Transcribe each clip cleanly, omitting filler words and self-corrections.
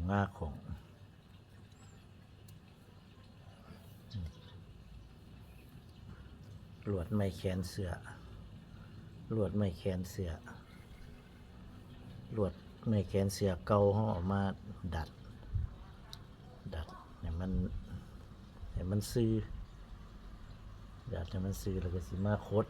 ง่าของลวดไม้แขนเสือลวดไม้แขนเสือลวดไม้แขนเสือเก่าเขาเอามาดัดให้มันซื้อดัดให้มันซื้อแล้วก็สิมาคด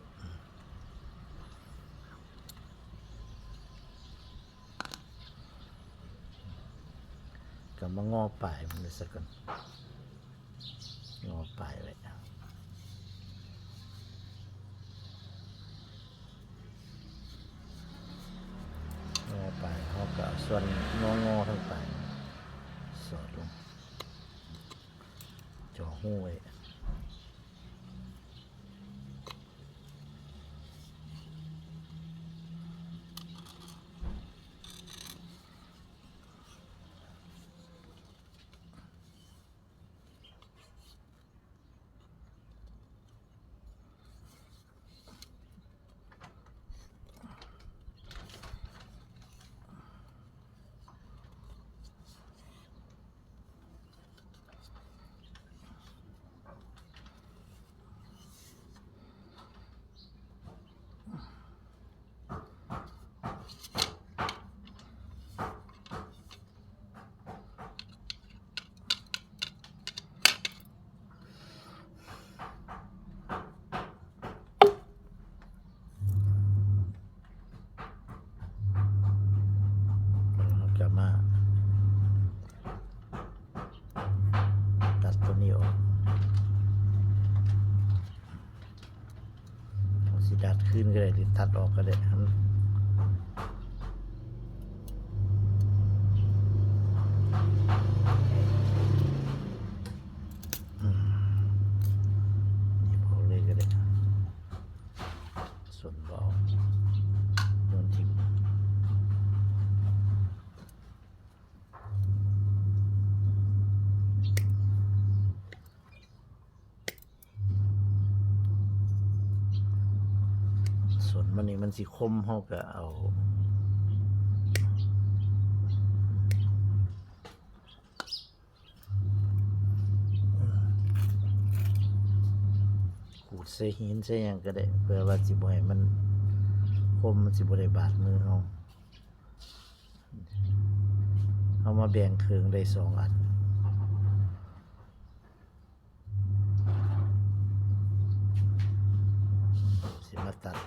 ก็มางอปลายมันสักก่อนงอปลายไว้งอปลายเขาก็ส่วนงอทั้งปลายสอดลงจ่อหูไว้มาตัดตัวนี้ออกสิดัดขึ้นก็ได้หรือตัดออกก็ได้นี่พอเลยก็ได้ส่วนเบาโยนทิ้งส่วนมันนี่มันสิคมเขาก็เอาขูดใส่หินใส่หยังก็ได้เพื่อว่าสิบ่ให้มันคมมันสิบ่ได้บาดมือเอามาแบ่งเครื่องได้2 อันสิมาตัด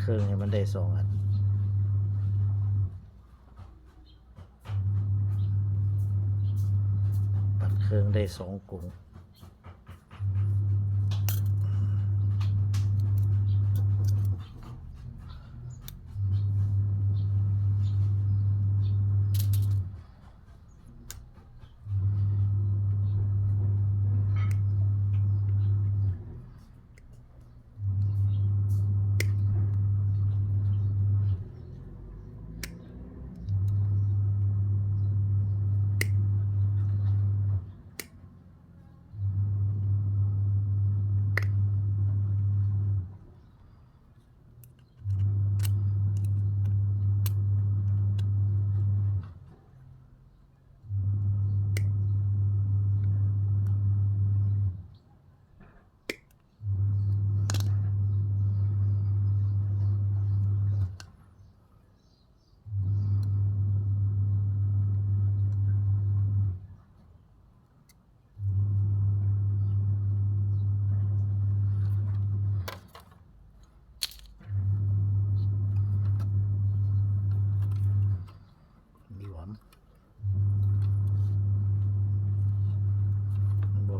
เครื่องให้มันได้2 อันตัดเครื่องได้2 กุง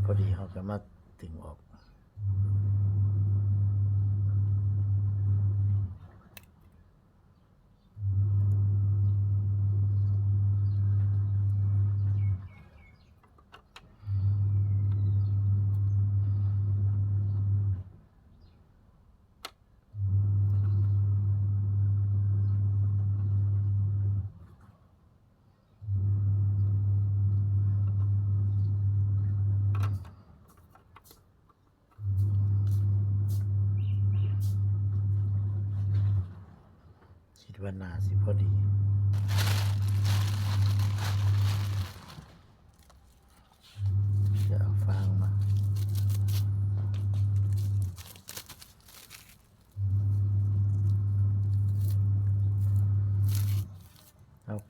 พอดีเขาก็มาถึงออกคิดว่าน่าสิพอดี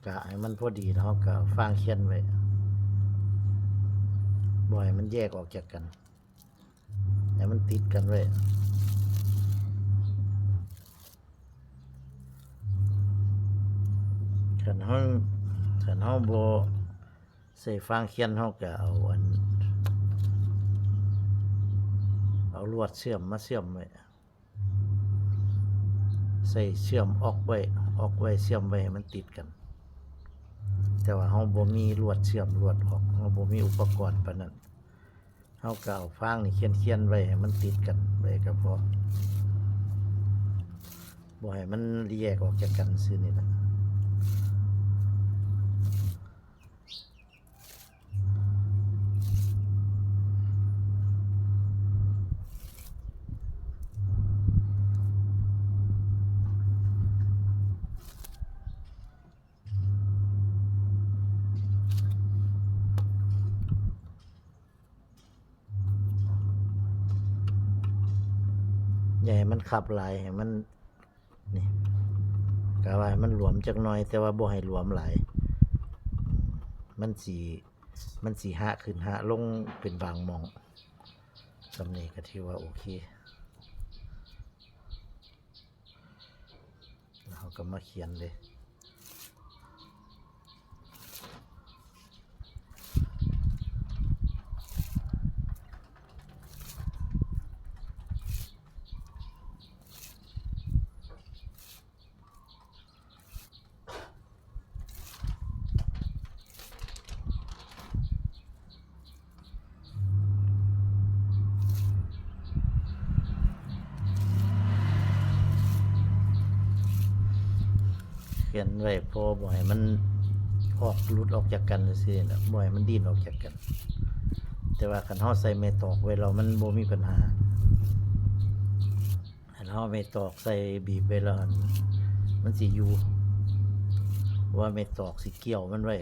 กะให้มันพอดีแล้วเราก็ฟางเขียนไว้บ่ให้มันแยกออกจากกันให้มันติดกันไว้คันเฮาบ่ใส่ฟางเขียนเฮาก็เอาลวดเชื่อมมาเชื่อมไว้ใส่เชื่อมออกไว้เชื่อมไว้ให้มันติดกันแต่ว่าเฮาบ่มีลวดเชื่อมลวดออกเฮาบ่มีอุปกรณ์ปานนั้นเฮาก็เอาฟางนี่เขียนไว้ให้มันติดกันไว้ก็พอบ่ให้มันแยกออกจากกันซื่อนี่ล่ะอย่าให้มันขับหลายให้มันนี่กะว่าให้มันหลวมจักหน่อยแต่ว่าบ่ให้หลวมหลายมันสิหะขึ้นหะลงเป็นบางหม่องสำนี้ก็ถือว่าโอเคแล้วเราก็มาเขียนเลยเขียนไว้พอบ่ให้มันหลุดออกจากกันซื่อๆน่ะบ่ให้มันดิ้นออกจากกันแต่ว่าคันเฮาใส่ไม้ตอกไว้แล้วมันบ่มีปัญหาคันเฮาไม้ตอกใส่บีบไว้แล้วมันสิอยู่ว่าไม้ตอกสิเกี่ยวมันไว้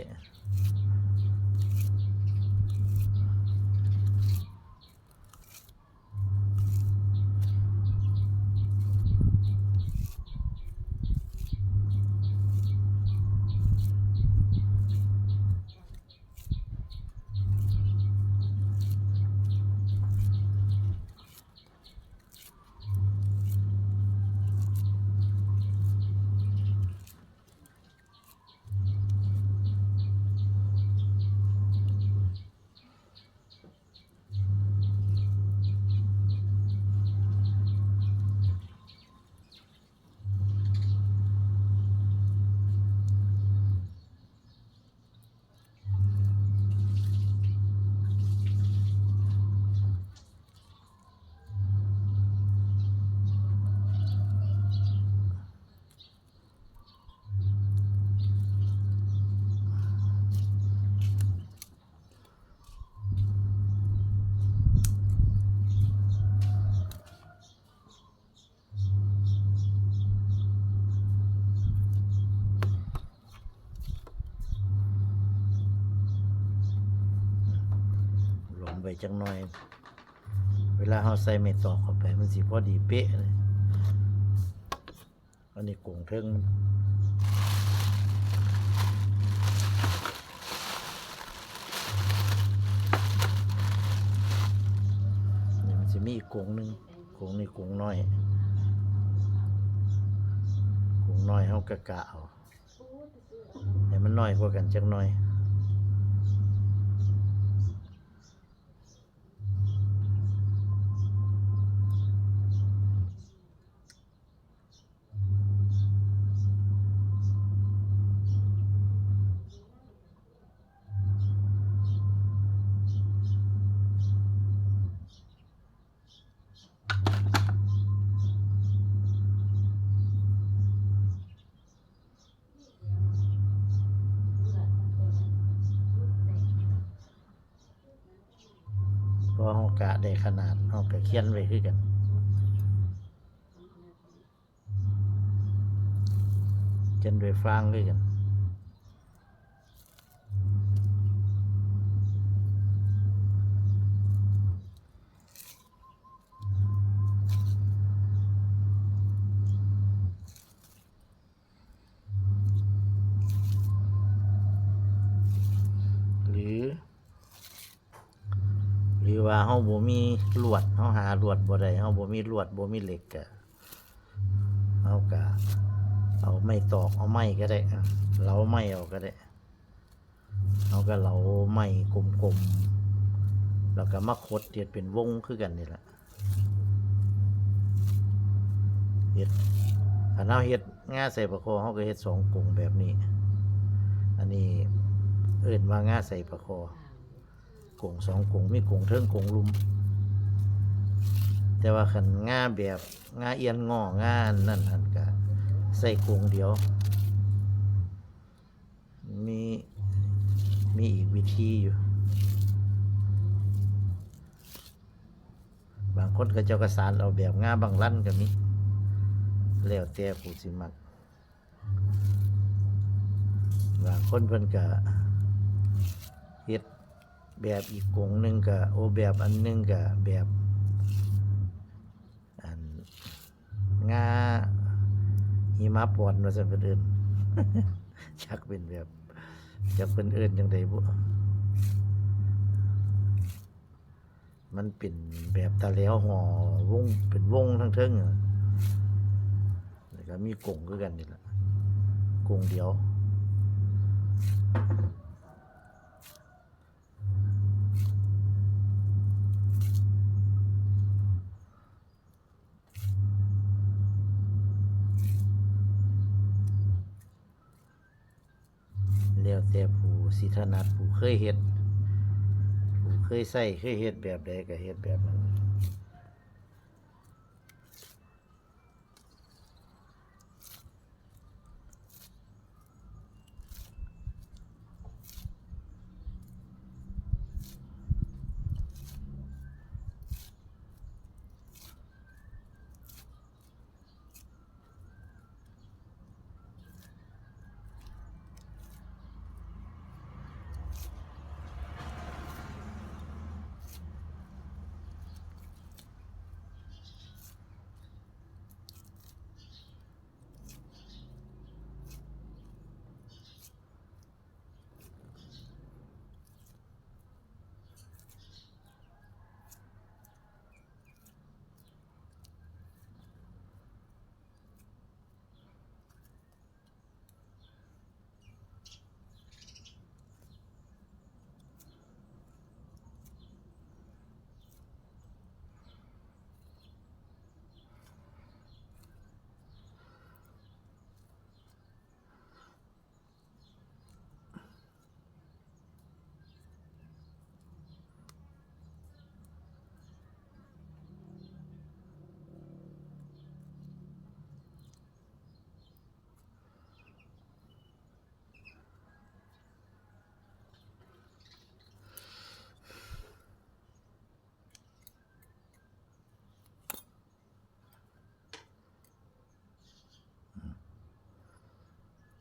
หลวมไว้จักหน่อยเวลาเฮาใส่ไม้ตอกเข้าไปมันสิพอดีเป๊ะเลยอันนี้กงเทิงนี่มันสิมีอีกกงหนึงกงนี้กงน้อยเฮากะเอาให้มันน้อยกว่ากันจักหน่อยเพราะเฮากะได้ขนาดเฮาก็เขียนไว้คือกันเขียนด้วยฟางคือกัน ว่าเฮาบ่มีลวดเฮาหาลวดบ่ได้เฮาบ่มีลวดบ่มีเหล็กก็เฮาก็เอาไม้ตอกเอาไม้ก็ได้เหลาไม้เอาก็ได้เฮาก็เหลาไม้กลมๆแล้วก็มาคดเฮ็ดเป็นวงคือกันนี่ล่ะเฮ็ดคันเฮาเฮ็ดงาใส่ปลาคอเฮาก็เฮ็ด2กงแบบนี้อันนี้เอิ้นว่างาใส่ปลาคอกง2กงมีกงเทิงกงลุมแต่ว่าคันงาแบบงาเอียนงองานั่นหั่นก็ใส่กงเดียวมีอีกวิธีอยู่บางคนก็เจ้าก็สานเอาแบบงาบางลั่นก็มีแล้วแต่ผู้สิมักบางคนเพิ่นก็เฮ็ดแบบอีกกงหนึงก็แบบอันนึงก็แบบอันงาหิมะปอนว่าซั่นเพิ่นเอิ้น จักเป็นแบบจักเพิ่นเอิ้นจังได๋บ่มันเป็นแบบตะแหล้วห่อวงเป็นวงทั้งเทิงแล้วก็มีกงคือกันนี่ล่ะกงเดียวแล้วแต่ผู้สิถนัดผู้เคยเฮ็ดผู้เคยใช้เคยเฮ็ดแบบใดก็เฮ็ดแบบนั้น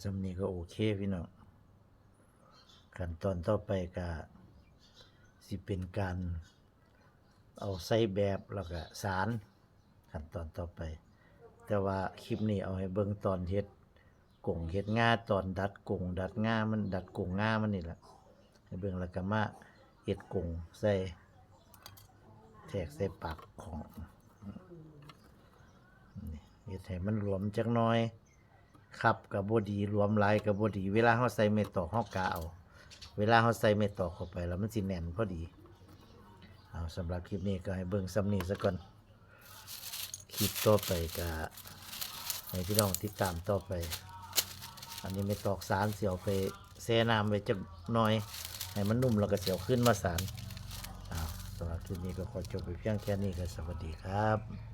จำนี้ก็โอเคพี่น้องขั้นตอนต่อไปก็สิเป็นการเอาใส่แบบแล้วก็สารขั้นตอนต่อไปแต่ว่าคลิปนี้เอาให้เบิ่งตอนเฮ็ดกงเฮ็ดงาตอนดัดกงดัดงามันดัดกงงามันนี่แหละให้เบิ่งแล้วก็มาเฮ็ดกงใส่แทรกใส่ปากของเฮ็ดให้มันรวมจักหน่อยครับกับบ่ดีรวมหลายกับบ่ดีเวลาเฮาใส่เม็ดตอกเฮากะเอาเวลาเฮาใส่เม็ดตอกเข้าไปแล้วมันสิแน่นพอดีเอาสำหรับคลิปนี้ก็ให้เบิ่งส่ำนี้ซะก่อนคลิปต่อไปก็ให้พี่น้องติดตามต่อไปอันนี้เม็ดตอกสารสิเอาไปแช่น้ำไว้จักหน่อยให้มันนุ่มแล้วก็สิเอาขึ้นมาสารสำหรับคลิปนี้ก็ขอจบไปเพียงแค่นี้ก็สวัสดีครับ